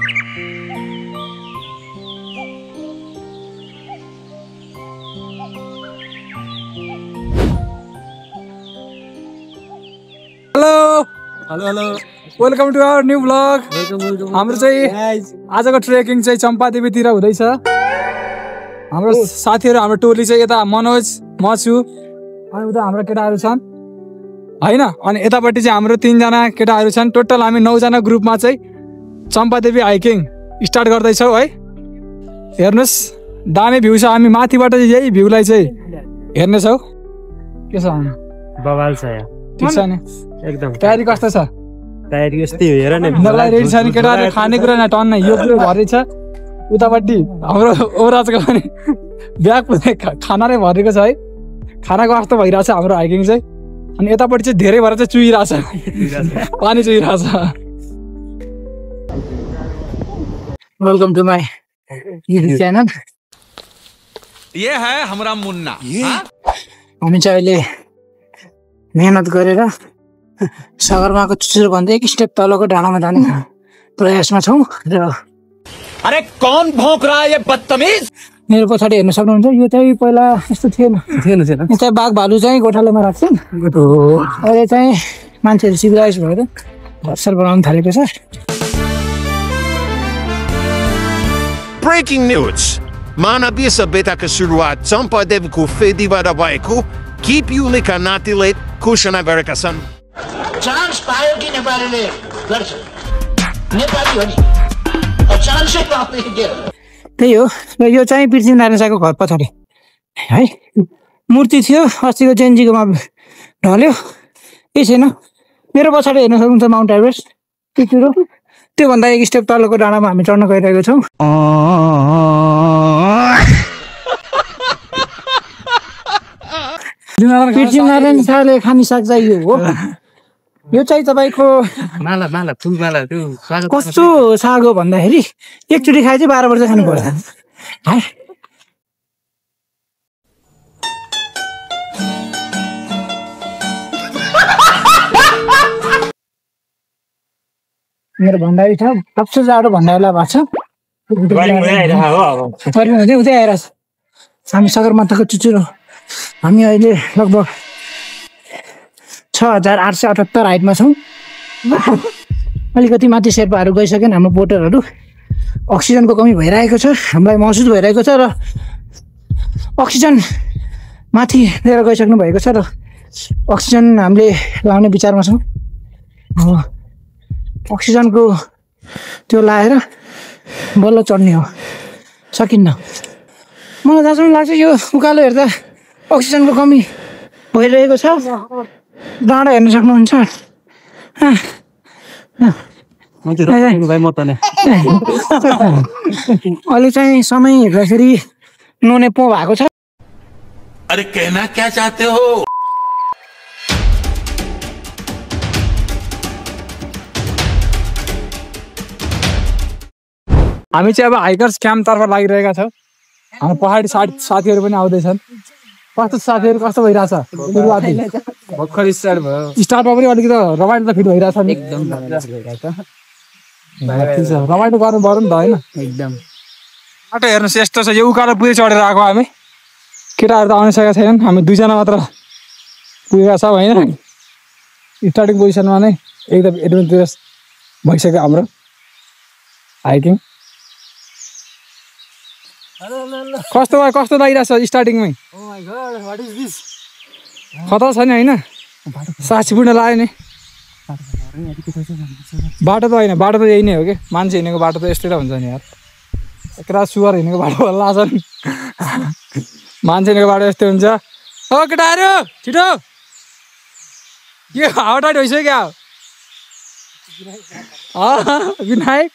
Hello welcome to our new blog. हाम्रो चाहिँ आजको ट्रेकिङ चाहिँ चम्पादेवीतिर हुँदैछ। हाम्रो साथीहरू हाम्रो टोली चाहिँ यता मनोज म छु अनि उता हाम्रो केटाहरू छन् हैन। अनि यतापट्टि चाहिँ हाम्रो 3 जना केटाहरू छन्। टोटल हामी 9 जना ग्रुपमा चाहिँ चम्पादेवी हाइकिङ स्टार्ट गर्दैछौँ है। हेर्नुस् दामी भ्यू छ। हामी माथिबाट यही भ्यूलाई चाहिँ हेर्नेछौँ। के छ बवाल छ यार। ठीक छ नि एकदम। तयारी कस्तो छ? तयारी यस्तै हो हेर न। नलाई रेडी छ नि केटाहरु। खानेकुरा न टन्न यो पुरो भरि छ। उतापट्टि हाम्रो ओराजको पनि ब्याग पुरै खाना नै भरेको छ है। खानाको अवस्था भइरहेछ हाम्रो हाइकिङ चाहिँ। अनि यतापट्टि चाहिँ धेरै भएर चाहिँ चुइरहेछ पानी चुइरहेछ। Welcome to my YouTube channel. ये है हमरा मुन्ना। हामी चाहिँ अहिले मेहनत गरेर सगरमाको चुचुरो भन्दै एक स्टेप तलको डाँडामा जाने प्रयासमा छौँ। र अरे कौन भौंक रहा है ये बदतमीज? मेरो पछाडि हेर्न सक्नुहुन्छ यो चाहिँ पहिला यस्तो थिएन। यो चाहिँ बाघ भालु चाहिँ गोठालोमा राख्छन्। अहिले चाहिँ मान्छेहरू सिभिलाइज भएर घरसर बनाउन थालेको छ। Breaking news. मानवीय सभ्यताको सुरुवात चम्पादेवीको फेदीबाट भएको किप्युलेका नातिले घोषणा गरेका छन्। चान्स पायो कि नेपालीले गर्छ। नेपाली हो नि चान्सै पाउँदैन। त्यही हो। र यो चाहिँ पृथ्वीनारायण शाहको घर पछाडि है मूर्ति थियो। अस्तिको जेनजीकोमा ढल्यो। केही छैन। मेरो पछाडि हेर्न सक्नुहुन्छ माउन्ट एभरेस्ट चुचुरो। त्योभन्दा एक स्टेप तलको डाँडामा हामी चढ्न गइरहेको छौँ। पृथ्वीनारायण शाहले खाने साग चाहिँ यो हो। यो चाहिँ तपाईँको माला माला फुलमाला त्यो कस्तो साग हो भन्दाखेरि एकचोटि खाए चाहिँ 12 वर्ष खानुपर्छ है। मेरो भण्डारी छ। सबसे जाडो भण्डारीलाई भएको छ। उतै आइरहेछ। हामी सगरमाथाको चुचुरो। हामी अहिले लगभग 6878 हाइटमा छौँ। अलिकति माथि शेर्पाहरू गइसक्यो हाम्रो पोटरहरू। अक्सिजनको कमी भइरहेको छ। हामीलाई महसुस भइरहेको छ र अक्सिजन माथि लिएर गइसक्नु भएको छ र अक्सिजन हामीले लाउने विचारमा छौँ। अक्सिजनको त्यो लाएर बल्ल चढ्ने हो। सकिन्न। मलाई जहाँसम्म लाग्छ यो उकालो हेर्दा अक्सिजनको कमी भइरहेको छ। डाँडा हेर्न सक्नुहुन्छ। अहिले चाहिँ समय हेर्दाखेरि नुने पो भएको छ। अरे कहना क्या चाहते हो? हामी चाहिँ अब हाइकर्स क्याम्पतर्फ लागिरहेका छौँ। हाम्रो पहाडी साथीहरू पनि आउँदैछन्। कस्तो साथीहरू कस्तो भइरहेछ? भर्खर स्टार्ट भयो। स्टार्टमा पनि अलिकति रमाइलो त फिट भइरहेछ नि। रमाइलो गर्नु पर्यो नि त होइन। एकदम बाटो हेर्नुहोस् यस्तो छ। यो उकालो पुरै चढेर आएको हामी। केटाहरू त आउन सकेका छैनन्। हामी 2 जना मात्र पुगेका छौँ होइन। स्टार्टिङ पोजिसनमा नै एकदम एडभेन्चरस भइसक्यो हाम्रो हाइकिङ। कस्तो भयो? कस्तो लागिरहेछ स्टार्टिङमै? खतरा छ नि होइन। साक्षीपूर्ण लाग्यो नि। बाटो त होइन। बाटो त यही नै हो कि। मान्छे हिँडेको बाटो त यस्तै त हुन्छ नि यार। एकरा सुगर हिँडेको बाटो लाग्छ नि। मान्छे हिँडेको बाटो यस्तै हुन्छ। ओ केटाहरू छिटो के हावा टाइट भइसक्यो। विनायक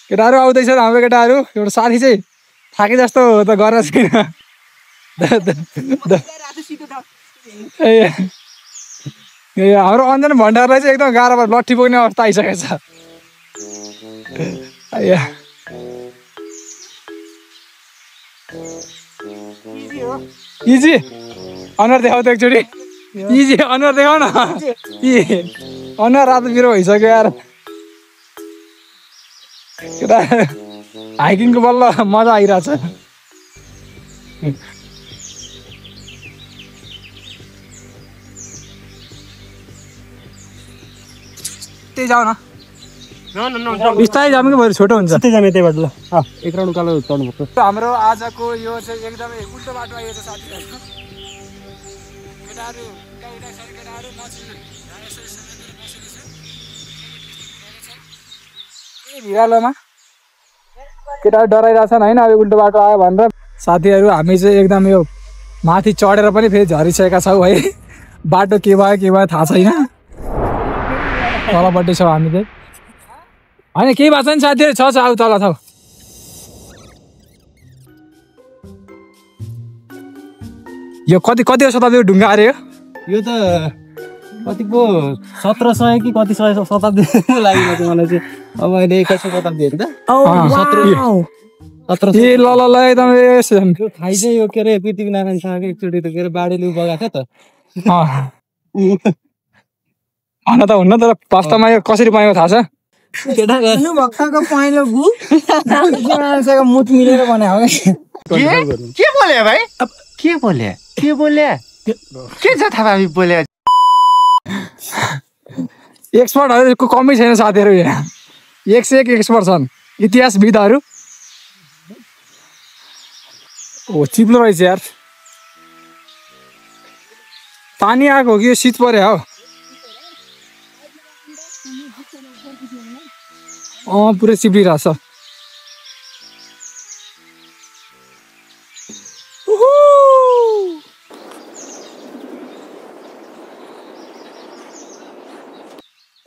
केटाहरू आउँदैछन्। हाम्रो केटाहरू एउटा साथी चाहिँ थाके जस्तो त गरेर छैन। हाम्रो अन्जन भण्डारलाई चाहिँ एकदम गाह्रो भयो। लट्ठी पुग्ने अवस्था आइसकेको छ। इजी अनुहार देखाउ त एकचोटि। इजी अनुहार देखाउ न। अनुहार रातो पिरो भइसक्यो यार। केटा हाइकिङको बल्ल मजा आइरहेछ। त्यही जाऊ न बिस्तारै जानु कि छोटो हुन्छ। जाने त्यही बाटो ल एक राउन्ड उकालो चढ्नुपर्छ। हाम्रो आजको यो चाहिँ एकदमै उल्टो बाटो आइएको छ साथीहरू। केटाहरू भिरालोमा केटाहरू डराइरहेछन् होइन अब उल्टो बाटो आयो भनेर। साथीहरू हामी चाहिँ एकदम यो माथि चढेर पनि फेरि झरिसकेका छौँ है। बाटो के भयो थाहा छैन। तलपट्टि छौँ हामी चाहिँ होइन केही भएको छैन साथीहरू छ आऊ तल छ। यो कति हो शताब्दीको ढुङ्गा अरे यो त कतिको 1700 कि कति शताब्दी लाग्यो मलाई चाहिँ। अब अहिले 21औं शताब्दी हो नि त। ए ल एकदम थाहै चाहिँ यो के अरे पृथ्वीनारायण शाहको एकचोटि त के अरे बाढीले उबगाएको थियो त। हुन त हुन्न तर वास्तवमा यो कसरी पाएको थाहा छ? भक्तको पहेँलो मुठ मिलेर बनायो। के बोले भाइ? के बोले के जथाभावी बोले? एक्सपर्टहरूको कमै छैन साथीहरू यहाँ। 101 एक्सपर्ट छन् इतिहासविदहरू। ओ चिप्लो रहेछ यार। पानी आएको हो कि यो शीत पर्यो हौ? पुरै चिप्लिरहेछ।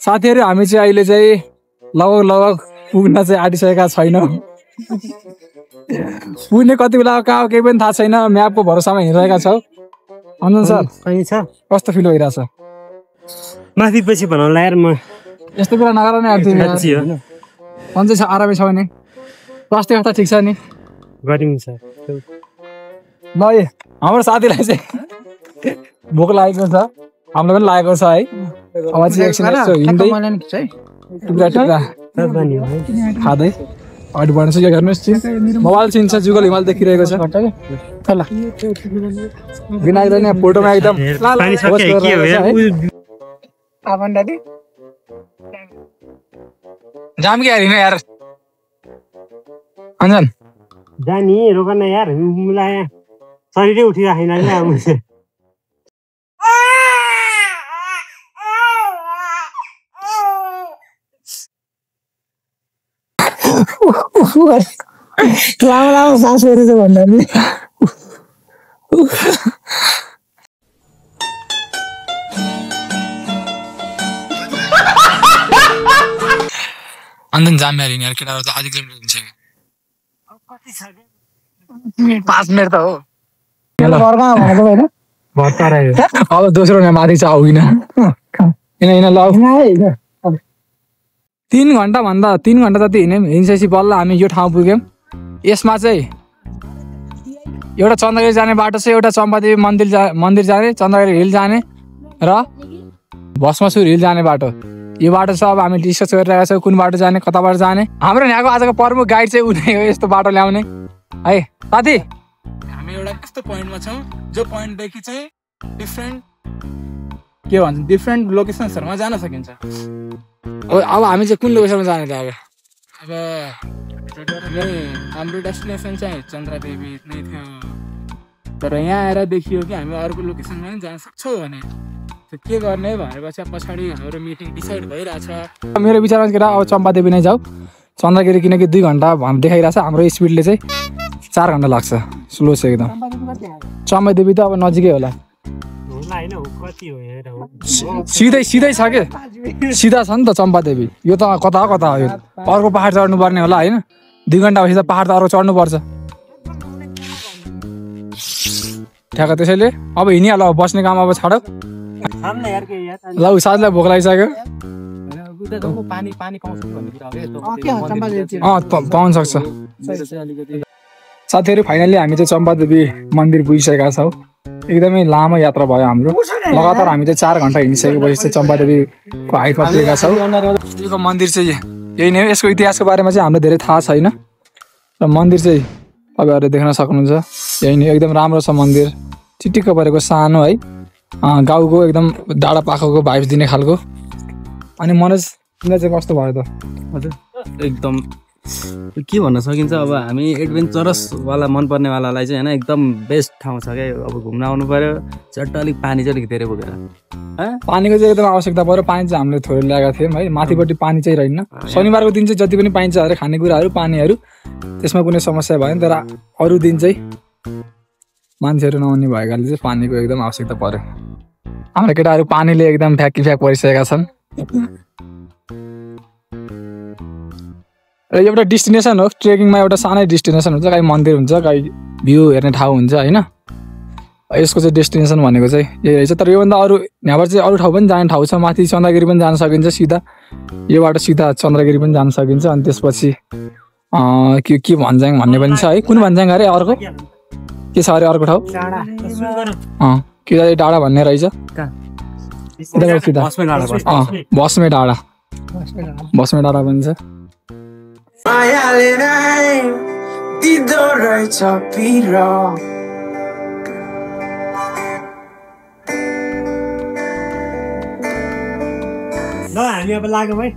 साथीहरू हामी चाहिँ अहिले चाहिँ लगभग पुग्न चाहिँ आँटिसकेका छैनौँ। पुग्ने कति बेला कहाँ केही पनि थाहा छैन। म्यापको भरोसामा हिँडिरहेका छौँ। अन्जन सर कहीँ छ कस्तो फिल भइरहेछ? माथि पछि भनौँ यार म यस्तो कुरा नगर नै आउँथ्यो। अन्जै छ आरामै छ नि? स्वास्थ्य अवस्था ठिक छ नि? गरिन्छ ल ए हाम्रो साथीलाई चाहिँ भोक लागेको छ। हामीलाई पनि लागेको छ है। अब चाहिँ एकछिन यसो हिँड्दै टुक्रा खाँदै अगाडि बढ्नु चाहिँ हेर्नुहोस्। मोबाइल चिन्छ जुगल हिमाल देखिरहेको छ। विनायक दाइ फोटोमा एकदम जाम क्या हेरिन यार अन्जन जानी रोक न यार मलाई शरीरै उठिराखेन नि आउँछ। लामो सास फेरेछ भन्दा नि अन्जन जाम हेरिन यार केटाहरू त आधी किलोमिटर हुन्छ। 5 मिनट त हो। अब दोस्रो माथि चाहिँ आउगिन। 3 घन्टा जति हिँडेपछि बल्ल हामी यो ठाउँ पुग्यौँ। यसमा चाहिँ एउटा चन्द्रगिरी जाने बाटो छ, एउटा चम्पादेवी मन्दिर जाने, चन्द्रगिरी हिल जाने र भस्मासुर हिल जाने बाटो। यो बाटो छ। अब हामी डिस्कस गरिरहेका छौँ कुन बाटो जाने, कताबाट जाने। हाम्रो यहाँको आजको प्रमुख गाइड चाहिँ उनी हो यस्तो बाटो ल्याउने है साथी। हामी एउटा यस्तो पोइन्टमा छौँ जो पोइन्टदेखि चाहिँ डिफ्रेन्ट लोकेसन्सहरूमा जान सकिन्छ। अब हामी चाहिँ कुन लोकेसनमा जाने त? अब हाम्रो डेस्टिनेसन चाहिँ चन्द्रदेवी नै थियो, तर यहाँ आएर देखियो कि हामी अर्को लोकेसनमा पनि जान सक्छौँ भने के गर्ने भनेपछि पछाडि हाम्रो मिटिङ डिसाइड भइरहेछ। मेरो विचारमा के अब चम्पादेवी नै जाऊ। चन्द्रगिरी किनकि 2 घन्टा देखाइरहेछ। हाम्रो स्पिडले चाहिँ 4 घन्टा लाग्छ। स्लो छ एकदम। चम्पादेवी त अब नजिकै होला। सिधै छ के? सिधा छ नि त चम्पादेवी। यो त कता हो यो? अर्को पहाड चढ्नु पर्ने होला होइन? 2 घन्टा भएपछि त पहाड त अर्को चढ्नु पर्छ। ठ्याक्क त्यसैले अब हिँडिहाल। अब बस्ने काम अब छाड। ल साथीलाई भोक लागिसक्यो। पाउन सक्छ। साथीहरू फाइनली हामी चाहिँ चम्पादेवी मन्दिर पुगिसकेका छौँ। एकदमै लामो यात्रा भयो हाम्रो। लगातार हामी चाहिँ 4 घन्टा हिँडिसकेपछि चाहिँ चम्पादेवीको हाइटमा पुगेका छौँ। यो मन्दिर चाहिँ यही नै हो। यसको इतिहासको बारेमा चाहिँ हामीलाई धेरै थाहा छैन र मन्दिर चाहिँ तपाईँहरूले देख्न सक्नुहुन्छ। यही नै एकदम राम्रो छ मन्दिर, चिटिक्क परेको सानो है, गाउँको एकदम डाँडा पाखाको भाइब्स दिने खालको। अनि मनोज तिमीलाई चाहिँ कस्तो भयो त? हजुर एकदम के भन्न सकिन्छ, अब हामी एडभेन्चरस वाला मनपर्ने वालालाई चाहिँ होइन एकदम बेस्ट ठाउँ छ क्या। अब घुम्न आउनु पऱ्यो, चट्ट अलिक पानी चाहिँ अलिक धेरै बोकेर। पानीको चाहिँ एकदम आवश्यकता पऱ्यो। पानी चाहिँ हामीले थोरै ल्याएका थियौँ है, माथिपट्टि पानी चाहिँ रहेन। शनिबारको दिन चाहिँ जति पनि पाइन्छ अरे खानेकुराहरू पानीहरू त्यसमा कुनै समस्या भएन, तर अरू दिन चाहिँ मान्छेहरू नआउने भएकाले चाहिँ पानीको एकदम आवश्यकता पऱ्यो। हाम्रो केटाहरू पानीले एकदम फ्याक परिसकेका छन्। र एउटा डेस्टिनेसन हो, ट्रेकिङमा एउटा सानै डेस्टिनेसन हुन्छ, कहीँ मन्दिर हुन्छ, कहीँ भ्यू हेर्ने ठाउँ हुन्छ होइन। यसको चाहिँ डेस्टिनेसन भनेको चाहिँ यही रहेछ। तर योभन्दा अरू यहाँबाट चाहिँ अरू ठाउँ पनि जाने ठाउँ छ। माथि चन्द्रगिरी पनि जान सकिन्छ सिधा, यो बाटो सिधा चन्द्रगिरी पनि जान सकिन्छ। अनि त्यसपछि के भन्ज्याङ भन्ने पनि छ है। कुन भन्ज्याङ अरे अर्को के छ अरे अर्को ठाउँ? के डाँडा भन्ने रहेछ सिधा, बस्मे डाँडा पनि छ। मायाले नै दिँदो रहेछ पिरो ल हामी अब लाग्यौँ है।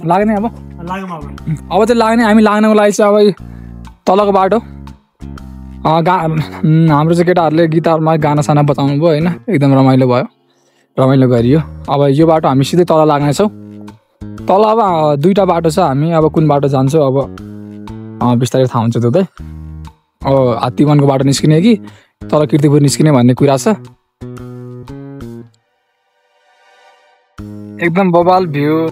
लाग्ने अब चाहिँ लाग्ने। हामी लाग्नको लागि चाहिँ अब तलको बाटो हाम्रो चाहिँ केटाहरूले गिटारमा गानासाना बचाउनु भयो होइन, एकदम रमाइलो भयो, रमाइलो गरियो। अब यो बाटो हामी सिधै तल लाग्नेछौँ। तल अब दुईवटा बाटो छ, हामी अब कुन बाटो जान्छौँ अब बिस्तारै थाहा हुन्छ त्यो चाहिँ। अब हात्तीवनको बाटो निस्किने कि तल कीर्तिपुर निस्किने भन्ने कुरा छ। एकदम बबाल भ्यू।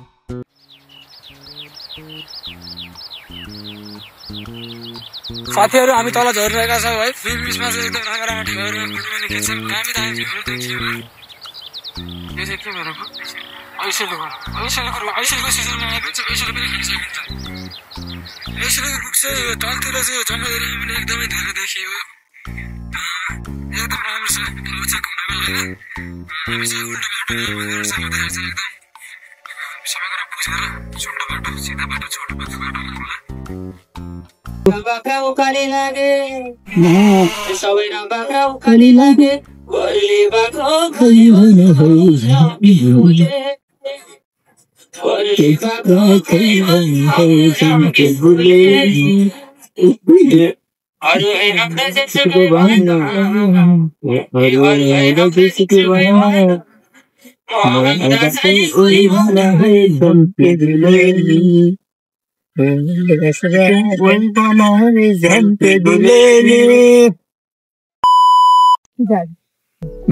साथीहरू हामी तल झरिरहेका छौँ है। बिचमा चाहिँ एकदम राम्रो राम्रो ठाउँहरू खिच्छौँ। दामी भ्यूहरू देखियो। यो चाहिँ के भनेको ऐसेलको सिजनमा ऐसेल पनि खेल्न सकिन्छ। ऐसेलको रुख चाहिँ यो तलतिर चाहिँ जङ्गलहरू पनि एकदमै धेरै देखियो। एकदम राम्रो छ ठाउँ छ घुम्नको लागि। हामी चाहिँ उल्टो बाटो समातेर चाहिँ एकदम सबै कुरा पुगेर छोटो बाटो सिधा बाटो छोटो बाटो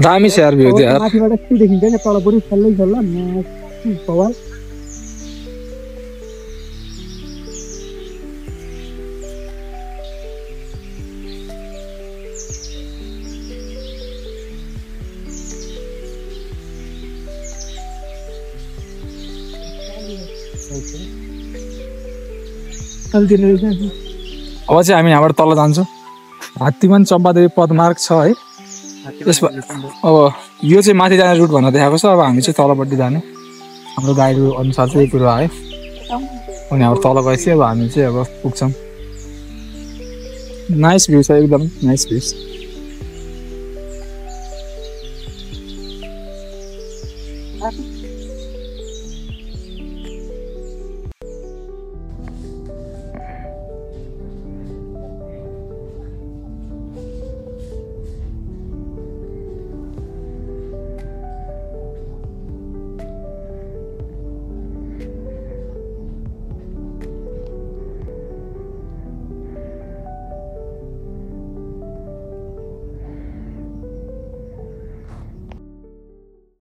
दामी छ यार भ्यू चाहिँ यार। माथिबाट के देखिन्छ नि तल पुरै सल्लै सल्ला पवाल। अब चाहिँ हामी यहाँबाट तल जान्छौँ। हात्तीमान चम्पादेवी पदमार्ग छ है। त्यसमा अब यो चाहिँ माथि जाने रुट भनेर देखाएको छ। अब हामी चाहिँ तलपट्टि जाने, हाम्रो गाइडको अनुसार चाहिँ यो कुरा आयो। अनि अब तल गएपछि अब हामी चाहिँ अब पुग्छौँ। नाइस भ्यू छ, एकदम नाइस भ्यू।